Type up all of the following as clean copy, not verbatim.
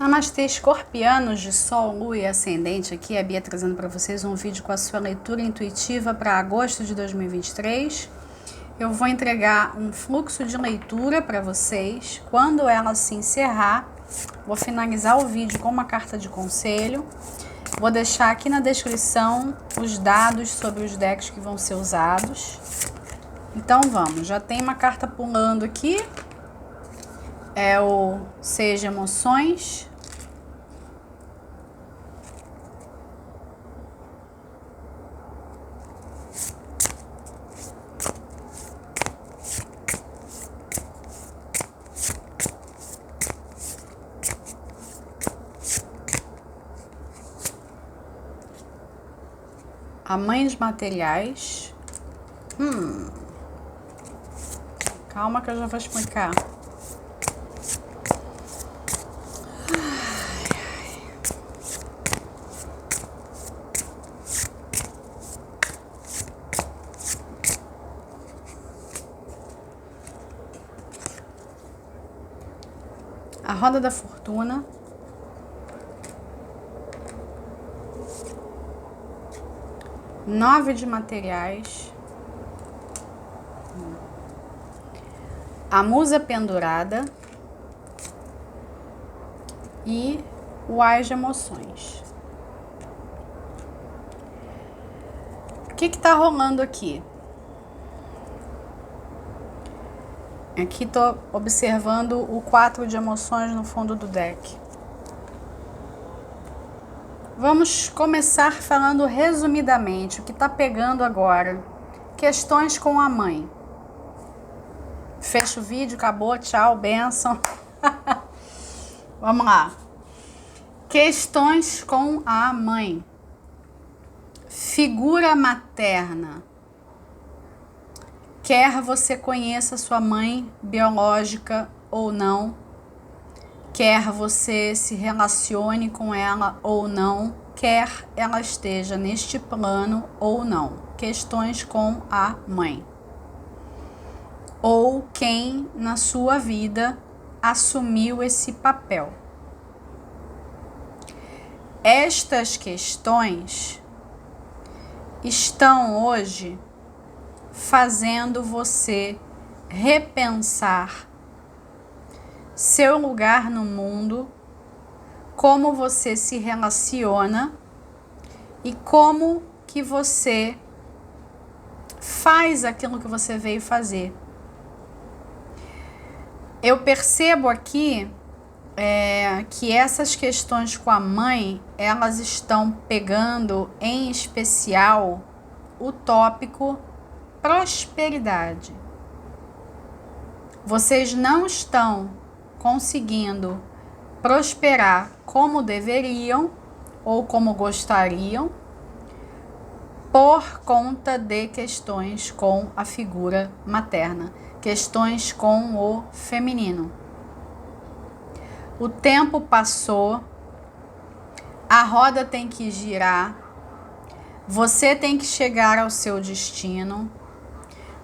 Namastê, escorpianos de Sol, Lua e Ascendente. Aqui é a Bia trazendo para vocês um vídeo com a sua leitura intuitiva para agosto de 2023. Eu vou entregar um fluxo de leitura para vocês. Quando ela se encerrar, vou finalizar o vídeo com uma carta de conselho. Vou deixar aqui na descrição os dados sobre os decks que vão ser usados. Então vamos, já tem uma carta pulando aqui. É o 6 de emoções. A mãe de materiais. Calma que eu já vou explicar. A roda da fortuna. Nove de materiais. A musa pendurada. E o ás de emoções. O que tá rolando aqui? Aqui tô observando o 4 de emoções no fundo do deck. Vamos começar falando resumidamente o que tá pegando agora. Questões com a mãe. Fecha o vídeo, acabou, tchau, bênção. Vamos lá. Questões com a mãe. Figura materna. Quer você conheça sua mãe biológica ou não, quer você se relacione com ela ou não, quer ela esteja neste plano ou não. Questões com a mãe. Ou quem na sua vida assumiu esse papel. Estas questões estão hoje fazendo você repensar seu lugar no mundo, como você se relaciona e como que você faz aquilo que você veio fazer. Eu percebo aqui que essas questões com a mãe, elas estão pegando em especial o tópico prosperidade. Vocês não estão conseguindo prosperar como deveriam ou como gostariam por conta de questões com a figura materna, questões com o feminino. O tempo passou, a roda tem que girar, você tem que chegar ao seu destino.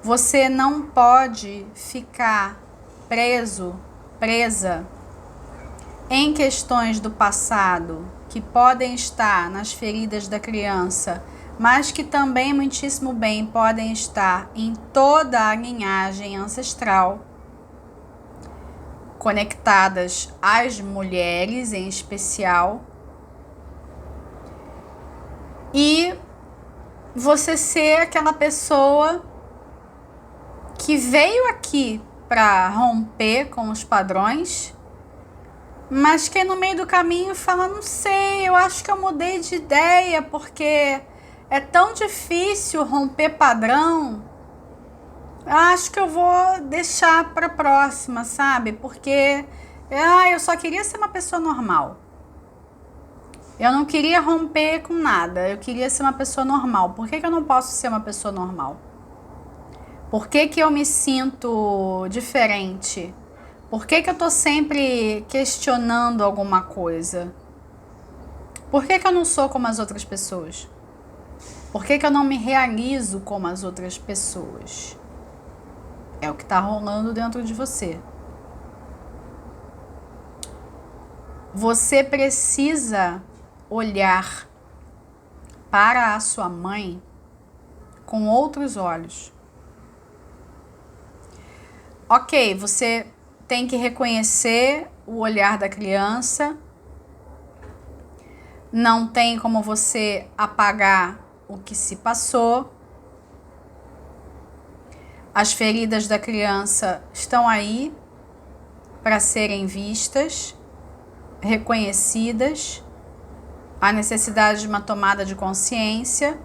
Você não pode ficar presa em questões do passado que podem estar nas feridas da criança, mas que também muitíssimo bem podem estar em toda a linhagem ancestral, conectadas às mulheres em especial. E você ser aquela pessoa que veio aqui para romper com os padrões, mas que no meio do caminho fala, não sei, eu acho que eu mudei de ideia, porque é tão difícil romper padrão, acho que eu vou deixar para a próxima, sabe? Porque eu só queria ser uma pessoa normal. Eu não queria romper com nada, eu queria ser uma pessoa normal. Por que eu não posso ser uma pessoa normal? Por que eu me sinto diferente? Por que eu tô sempre questionando alguma coisa? Por que eu não sou como as outras pessoas? Por que eu não me realizo como as outras pessoas? É o que tá rolando dentro de você. você precisa olhar para a sua mãe com outros olhos. Ok, você tem que reconhecer o olhar da criança. Não tem como você apagar o que se passou. As feridas da criança estão aí para serem vistas, reconhecidas, a necessidade de uma tomada de consciência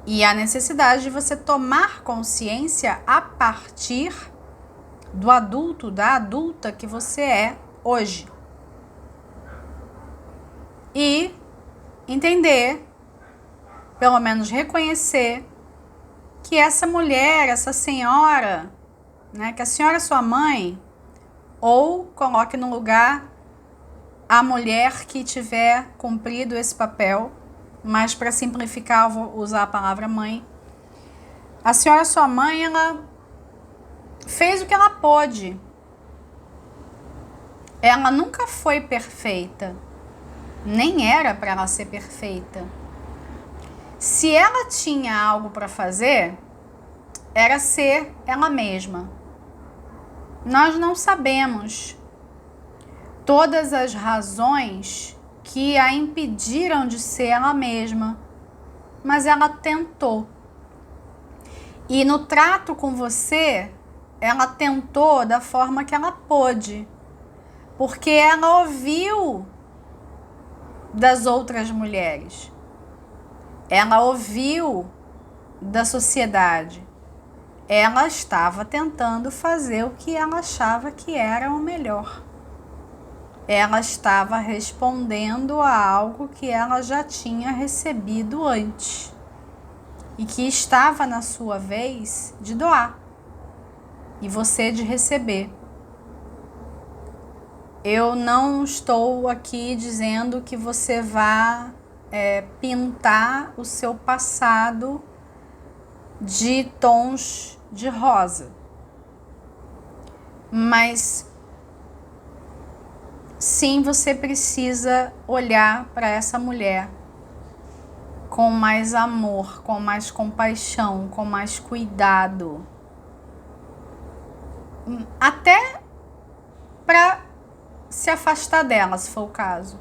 e a necessidade de você tomar consciência a partir do adulto, da adulta que você é hoje. E entender, pelo menos reconhecer, que essa mulher, essa senhora, né, que a senhora é sua mãe, ou coloque no lugar a mulher que tiver cumprido esse papel, mas para simplificar eu vou usar a palavra mãe. A senhora, sua mãe, ela fez o que ela pôde. Ela nunca foi perfeita, nem era para ela ser perfeita. Se ela tinha algo para fazer, era ser ela mesma. Nós não sabemos todas as razões que a impediram de ser ela mesma, mas ela tentou. E no trato com você, ela tentou da forma que ela pôde, porque ela ouviu das outras mulheres, ela ouviu da sociedade, ela estava tentando fazer o que ela achava que era o melhor. Ela estava respondendo a algo que ela já tinha recebido antes e que estava na sua vez de doar e você de receber. Eu não estou aqui dizendo que você vá pintar o seu passado de tons de rosa, mas sim, você precisa olhar para essa mulher com mais amor, com mais compaixão, com mais cuidado, até para se afastar dela, se for o caso.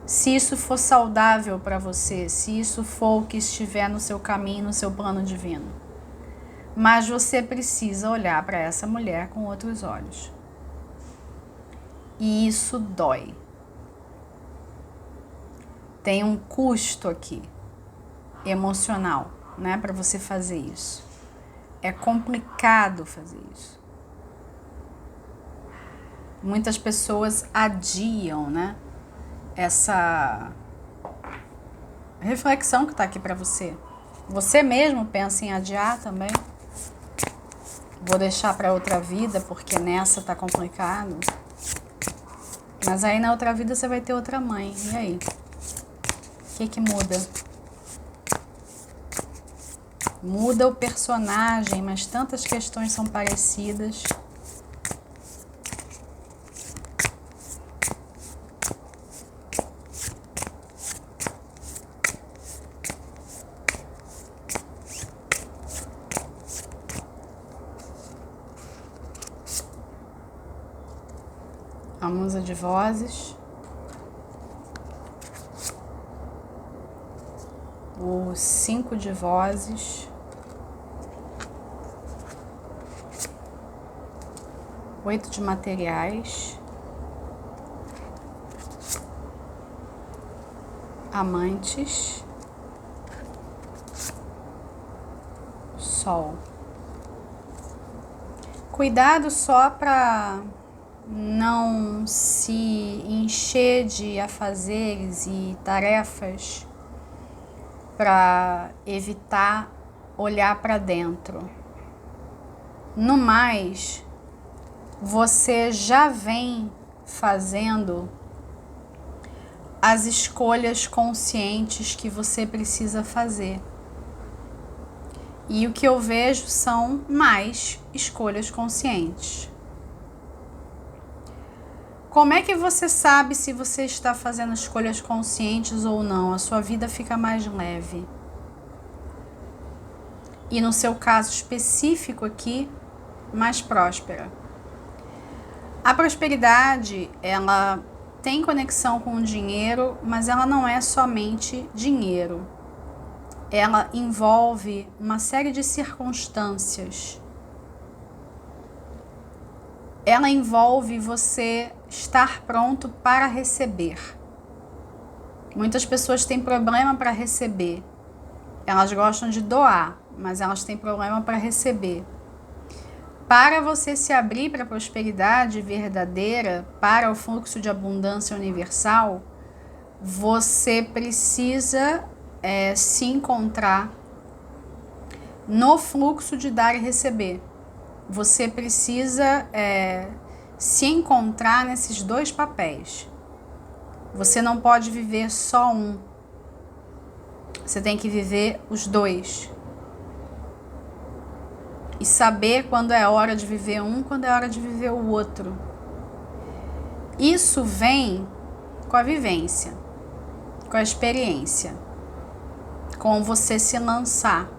Se isso for saudável para você, se isso for o que estiver no seu caminho, no seu plano divino. Mas você precisa olhar para essa mulher com outros olhos. E isso dói. Tem um custo aqui, emocional, né, para você fazer isso. É complicado fazer isso. Muitas pessoas adiam, né, essa reflexão que está aqui para você. Você mesmo pensa em adiar também? Vou deixar para outra vida porque nessa tá complicado. Mas aí na outra vida você vai ter outra mãe. E aí? O que muda? Muda o personagem, mas tantas questões são parecidas. A musa de vozes, o 5 de vozes, 8 de materiais, amantes, sol. Cuidado só para não se encher de afazeres e tarefas para evitar olhar para dentro. No mais, você já vem fazendo as escolhas conscientes que você precisa fazer. E o que eu vejo são mais escolhas conscientes. Como é que você sabe se você está fazendo escolhas conscientes ou não? A sua vida fica mais leve. E no seu caso específico aqui, mais próspera. A prosperidade, ela tem conexão com o dinheiro, mas ela não é somente dinheiro. Ela envolve uma série de circunstâncias. Ela envolve você estar pronto para receber. Muitas pessoas têm problema para receber. Elas gostam de doar, mas elas têm problema para receber. Para você se abrir para a prosperidade verdadeira, para o fluxo de abundância universal, você precisa se encontrar no fluxo de dar e receber. Você precisa se encontrar nesses dois papéis. Você não pode viver só um. Você tem que viver os dois. E saber quando é hora de viver um, quando é hora de viver o outro. Isso vem com a vivência, com a experiência, com você se lançar,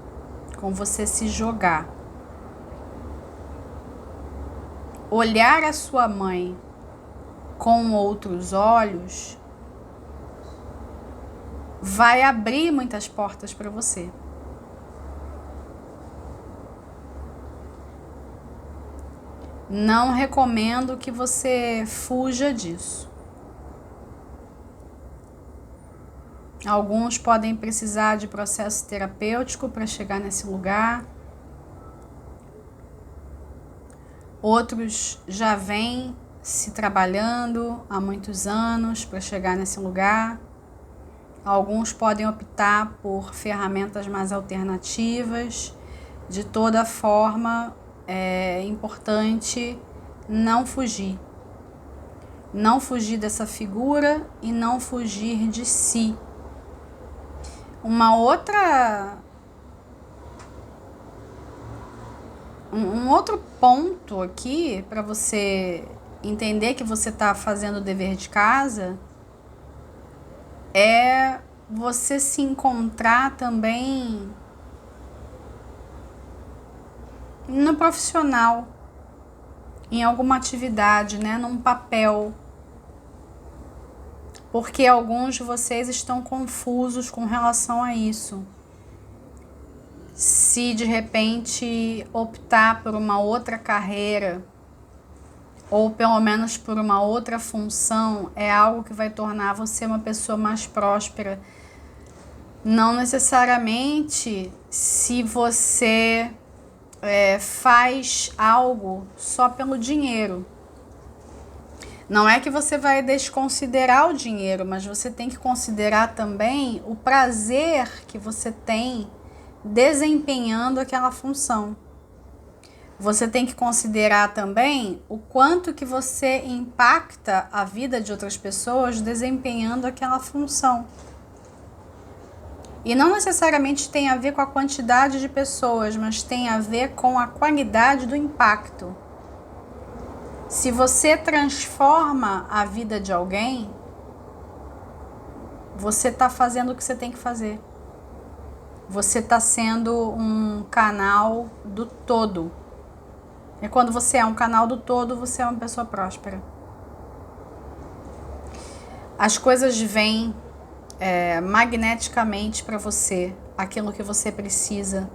com você se jogar. Olhar a sua mãe com outros olhos vai abrir muitas portas para você. Não recomendo que você fuja disso. Alguns podem precisar de processo terapêutico para chegar nesse lugar. Outros já vêm se trabalhando há muitos anos para chegar nesse lugar. Alguns podem optar por ferramentas mais alternativas. De toda forma, é importante não fugir. Não fugir dessa figura e não fugir de si. Um outro ponto aqui para você entender que você está fazendo o dever de casa é você se encontrar também no profissional, em alguma atividade, né, num papel. Porque alguns de vocês estão confusos com relação a isso. Se de repente optar por uma outra carreira, ou pelo menos por uma outra função, é algo que vai tornar você uma pessoa mais próspera. Não necessariamente se você faz algo só pelo dinheiro. Não é que você vai desconsiderar o dinheiro, mas você tem que considerar também o prazer que você tem desempenhando aquela função. Você tem que considerar também o quanto que você impacta a vida de outras pessoas desempenhando aquela função. E não necessariamente tem a ver com a quantidade de pessoas, mas tem a ver com a qualidade do impacto. Se você transforma a vida de alguém, você está fazendo o que você tem que fazer. Você está sendo um canal do todo. E quando você é um canal do todo, você é uma pessoa próspera. As coisas vêm magneticamente para você, aquilo que você precisa.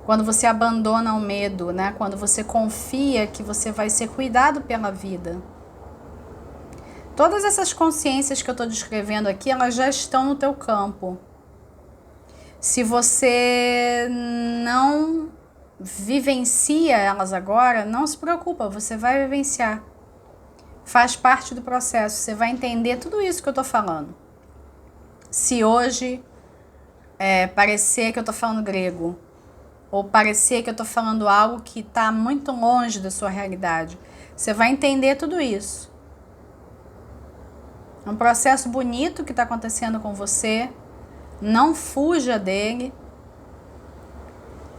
Quando você abandona o medo, né? Quando você confia que você vai ser cuidado pela vida. Todas essas consciências que eu estou descrevendo aqui, elas já estão no teu campo. Se você não vivencia elas agora, não se preocupa, você vai vivenciar. Faz parte do processo, você vai entender tudo isso que eu estou falando. Se hoje parecer que eu estou falando grego, ou parecer que eu estou falando algo que está muito longe da sua realidade, você vai entender tudo isso. É um processo bonito que está acontecendo com você. Não fuja dele.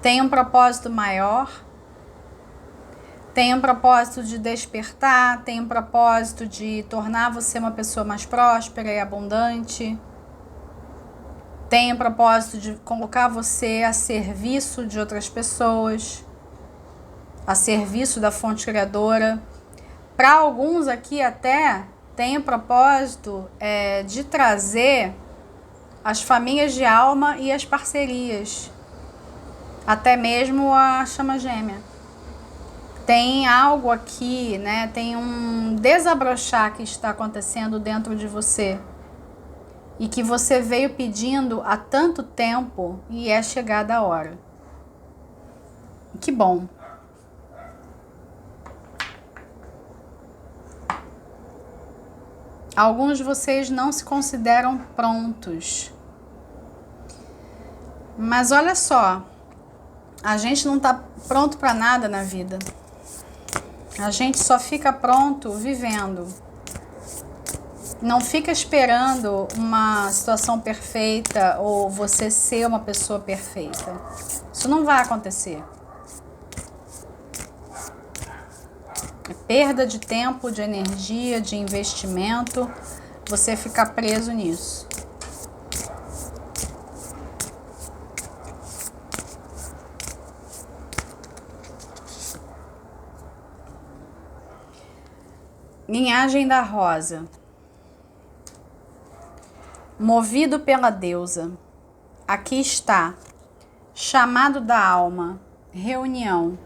Tem um propósito maior. tem um propósito de despertar, tem um propósito de tornar você uma pessoa mais próspera e abundante. Tem o propósito de colocar você a serviço de outras pessoas, a serviço da fonte criadora. Para alguns aqui até tem o propósito de trazer as famílias de alma e as parcerias, até mesmo a chama gêmea. Tem algo aqui, né? Tem um desabrochar que está acontecendo dentro de você e que você veio pedindo há tanto tempo e é chegada a hora. Que bom. Alguns de vocês não se consideram prontos. Mas olha só, a gente não está pronto para nada na vida. A gente só fica pronto vivendo. Não fica esperando uma situação perfeita ou você ser uma pessoa perfeita. Isso não vai acontecer. É perda de tempo, de energia, de investimento, você ficar preso nisso. Linhagem da Rosa. Movido pela deusa. Aqui está. Chamado da alma. Reunião.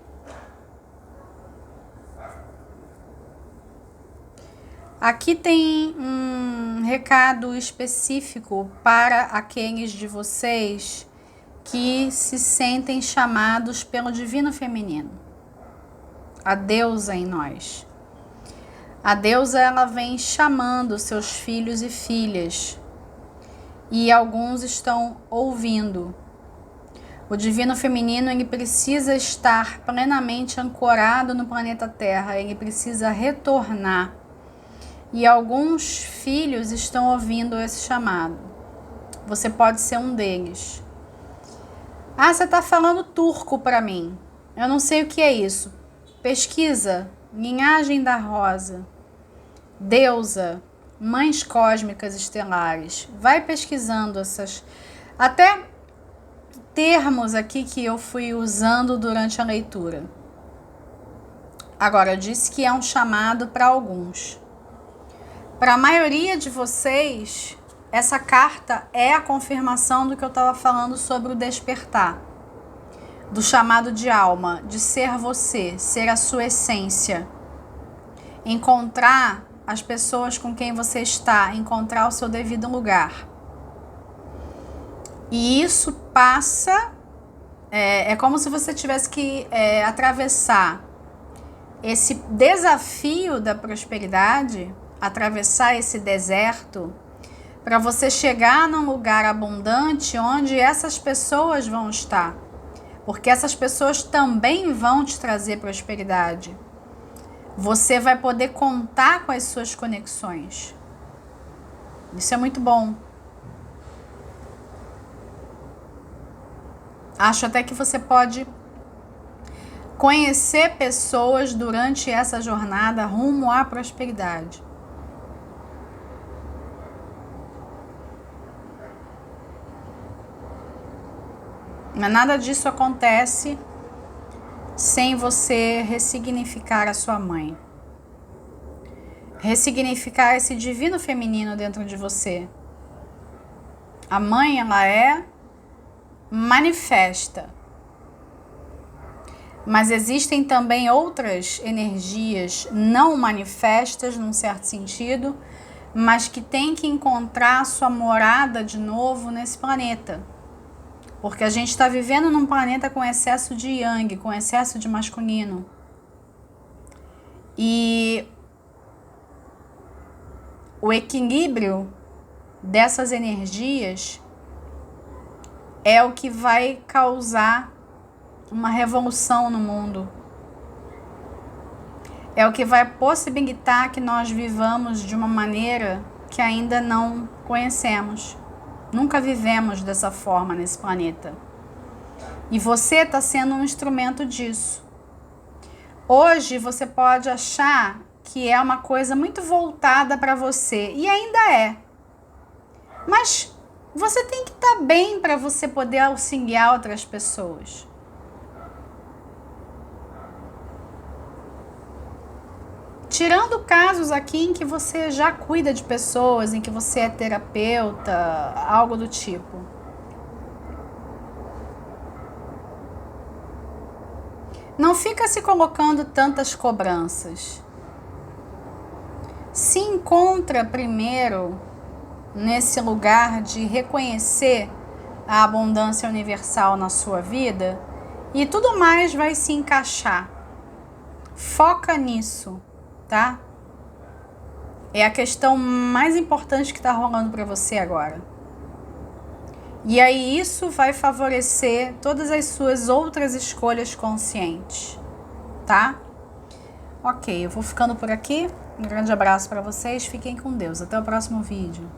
Aqui tem um recado específico para aqueles de vocês que se sentem chamados pelo divino feminino. A deusa em nós. A deusa, ela vem chamando seus filhos e filhas. E alguns estão ouvindo. O divino feminino, ele precisa estar plenamente ancorado no planeta Terra. Ele precisa retornar. E alguns filhos estão ouvindo esse chamado. Você pode ser um deles. Ah, você está falando turco para mim. Eu não sei o que é isso. Pesquisa. Linhagem da Rosa. Deusa. Mães cósmicas estelares. Vai pesquisando essas... Até termos aqui que eu fui usando durante a leitura. Agora, eu disse que é um chamado para alguns. Para a maioria de vocês, essa carta é a confirmação do que eu estava falando sobre o despertar. Do chamado de alma, de ser você, ser a sua essência. Encontrar as pessoas com quem você está, encontrar o seu devido lugar. E isso passa, é como se você tivesse que atravessar esse desafio da prosperidade, atravessar esse deserto, para você chegar num lugar abundante onde essas pessoas vão estar. Porque essas pessoas também vão te trazer prosperidade. Você vai poder contar com as suas conexões. Isso é muito bom. Acho até que você pode conhecer pessoas durante essa jornada rumo à prosperidade. Mas nada disso acontece sem você ressignificar a sua mãe. Ressignificar esse divino feminino dentro de você. A mãe, ela é manifesta. Mas existem também outras energias não manifestas, num certo sentido, mas que têm que encontrar sua morada de novo nesse planeta. Porque a gente está vivendo num planeta com excesso de yang, com excesso de masculino. E o equilíbrio dessas energias é o que vai causar uma revolução no mundo. É o que vai possibilitar que nós vivamos de uma maneira que ainda não conhecemos. Nunca vivemos dessa forma nesse planeta. E você está sendo um instrumento disso. Hoje você pode achar que é uma coisa muito voltada para você, e ainda é. Mas você tem que estar bem para você poder auxiliar outras pessoas. Tirando casos aqui em que você já cuida de pessoas, em que você é terapeuta, algo do tipo. Não fica se colocando tantas cobranças. Se encontra primeiro nesse lugar de reconhecer a abundância universal na sua vida e tudo mais vai se encaixar. Foca nisso, tá? É a questão mais importante que está rolando para você agora. E aí isso vai favorecer todas as suas outras escolhas conscientes, tá? Ok, eu vou ficando por aqui. Um grande abraço para vocês, fiquem com Deus. Até o próximo vídeo.